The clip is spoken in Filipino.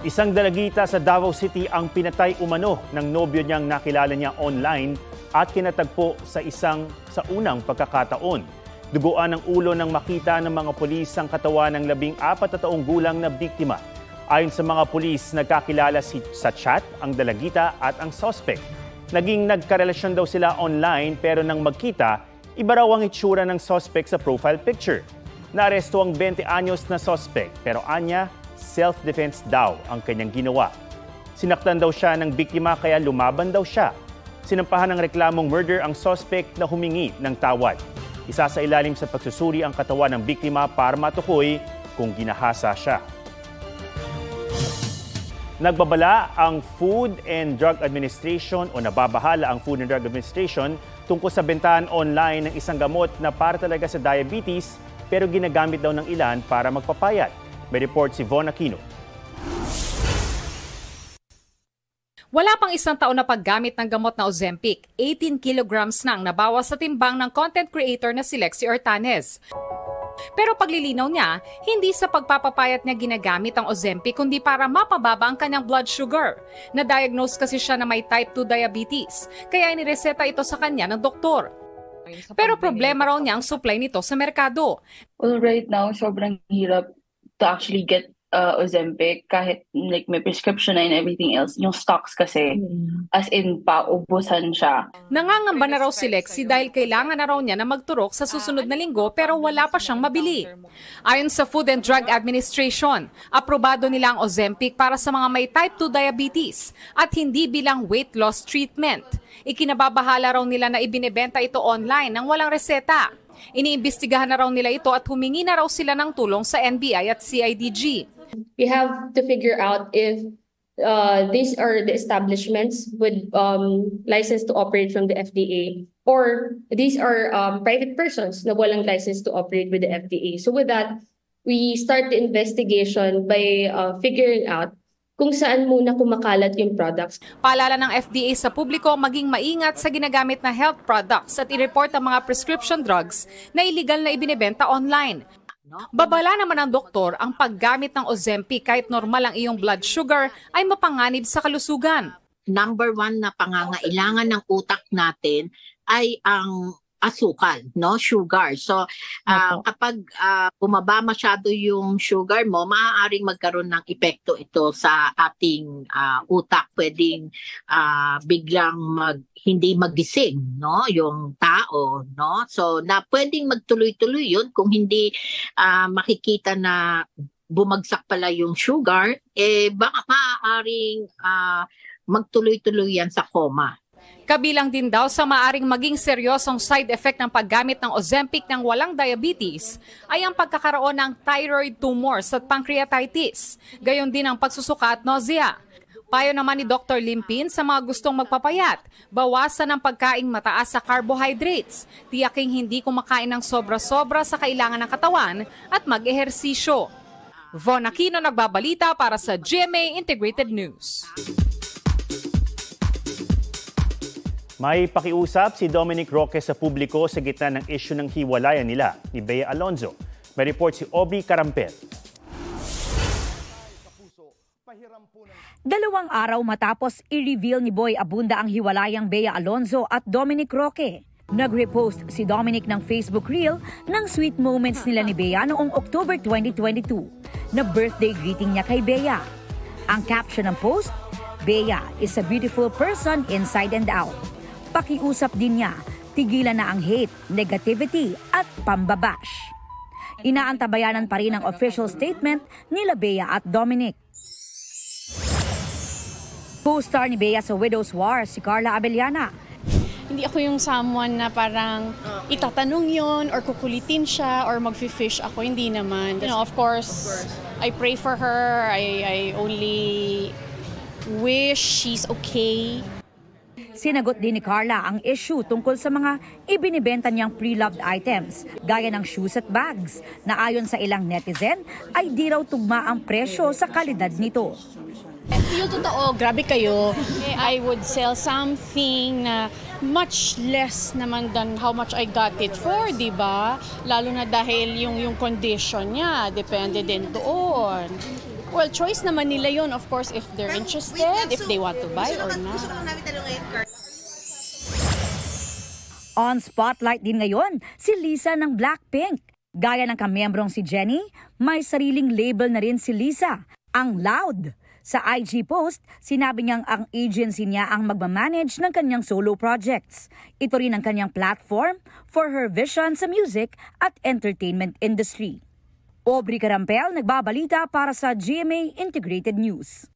Isang dalagita sa Davao City ang pinatay umano ng nobyo niyang nakilala niya online at kinatagpo sa unang pagkakataon. Duguan ang ulo ng makita ng mga pulis ang katawan ng 14 na taong gulang na biktima. Ayon sa mga pulis, nagkakilala sa chat ang dalagita at ang suspect. Naging nagkarelasyon daw sila online pero nang magkita, iba raw ang itsura ng suspect sa profile picture. Naaresto ang 20 anyos na suspect pero anya, self-defense daw ang kanyang ginawa. Sinaktan daw siya ng biktima kaya lumaban daw siya. Sinampahan ng reklamong murder ang suspect na humingi ng tawad. Isa sa ilalim sa pagsusuri ang katawan ng biktima para matukoy kung ginahasa siya. Nagbabala ang Food and Drug Administration o nababahala ang Food and Drug Administration tungkol sa bentahan online ng isang gamot na para talaga sa diabetes pero ginagamit daw ng ilan para magpapayat. May report si Von Aquino. Wala pang isang taon na paggamit ng gamot na Ozempic, 18 kilograms na ang nabawas sa timbang ng content creator na si Lexie Ortanes. Pero paglilinaw niya, hindi sa pagpapapayat niya ginagamit ang Ozempic kundi para mapababa ang kanyang blood sugar. Na-diagnose kasi siya na may type 2 diabetes, kaya inireseta ito sa kanya ng doktor. Pero problema raw niya ang supply nito sa merkado. Well, right now, sobrang hirap to actually get Ozempic kahit like may prescription na and everything else. Yung stocks kasi, as in paubusan siya. Nangangamba na raw si Lexie dahil kailangan na raw niya na magturok sa susunod na linggo pero wala pa siyang mabili. Ayon sa Food and Drug Administration, aprobado nila ang Ozempic para sa mga may type 2 diabetes at hindi bilang weight loss treatment. Ikinababahala raw nila na ibinebenta ito online nang walang reseta. Iniimbestigahan na raw nila ito at humingi na raw sila ng tulong sa NBI at CIDG. We have to figure out if these are the establishments with license to operate from the FDA or these are private persons na walang license to operate with the FDA. So with that, we start the investigation by figuring out kung saan muna kumakalat yung products. Paalala ng FDA sa publiko maging maingat sa ginagamit na health products at i-report ang mga prescription drugs na illegal na ibinebenta online. Babala naman ng doktor ang paggamit ng Ozempic kahit normal ang iyong blood sugar ay mapanganib sa kalusugan. Number 1 na pangangailangan ng utak natin ay ang asukal, no? Sugar. So, kapag bumaba masyado yung sugar mo, maaaring magkaroon ng epekto ito sa ating utak. Pwedeng biglang hindi magising, no? Yung tao, no? So, pwedeng magtuloy-tuloy yun kung hindi makikita na bumagsak pala yung sugar, baka maaaring magtuloy-tuloy yan sa coma. Kabilang din daw sa maaring maging seryosong side effect ng paggamit ng Ozempic ng walang diabetes ay ang pagkakaroon ng thyroid tumors at pancreatitis, gayon din ang pagsusuka at nausea. Payo naman ni Dr. Limpin sa mga gustong magpapayat, bawasan ang pagkaing mataas sa carbohydrates, tiyaking hindi kumakain ng sobra-sobra sa kailangan ng katawan at mag-ehersisyo. Von Aquino nagbabalita para sa GMA Integrated News. May pakiusap si Dominic Roque sa publiko sa gitna ng issue ng hiwalayan nila ni Bea Alonzo. May report si Obi Carampel. 2 araw matapos i-reveal ni Boy Abunda ang hiwalayang Bea Alonzo at Dominic Roque. Nag-repost si Dominic ng Facebook reel ng sweet moments nila ni Bea noong October 2022 na birthday greeting niya kay Bea. Ang caption ng post, Bea is a beautiful person inside and out. Pakiusap din niya, tigilan na ang hate, negativity at pambabash. Inaantabayanan pa rin ang official statement nila Bea at Dominic. Co-star ni Bea sa Widow's War si Carla Abellana. Hindi ako yung someone na parang itatanong yon or kukulitin siya or mag-fish ako. Hindi naman. You know, of course, I pray for her. I only wish she's okay. Sinagot din ni Carla ang issue tungkol sa mga ibinibenta niyang pre-loved items, gaya ng shoes at bags, na ayon sa ilang netizen ay di raw tugma ang presyo sa kalidad nito. Yung totoo, grabe kayo. I would sell something na much less naman than how much I got it for, di ba? Lalo na dahil yung condition niya, depende din doon. Well, choice naman nila yun, of course, if they're interested, if they want to buy or not. On spotlight din ngayon si Lisa ng Blackpink. Gaya ng kamiyembrong si Jennie, may sariling label na rin si Lisa, ang Loud. Sa IG post, sinabi niyang ang agency niya ang magmamanage ng kanyang solo projects. Ito rin ang kanyang platform for her vision sa music at entertainment industry. Aubrey Carampel, nagbabalita para sa GMA Integrated News.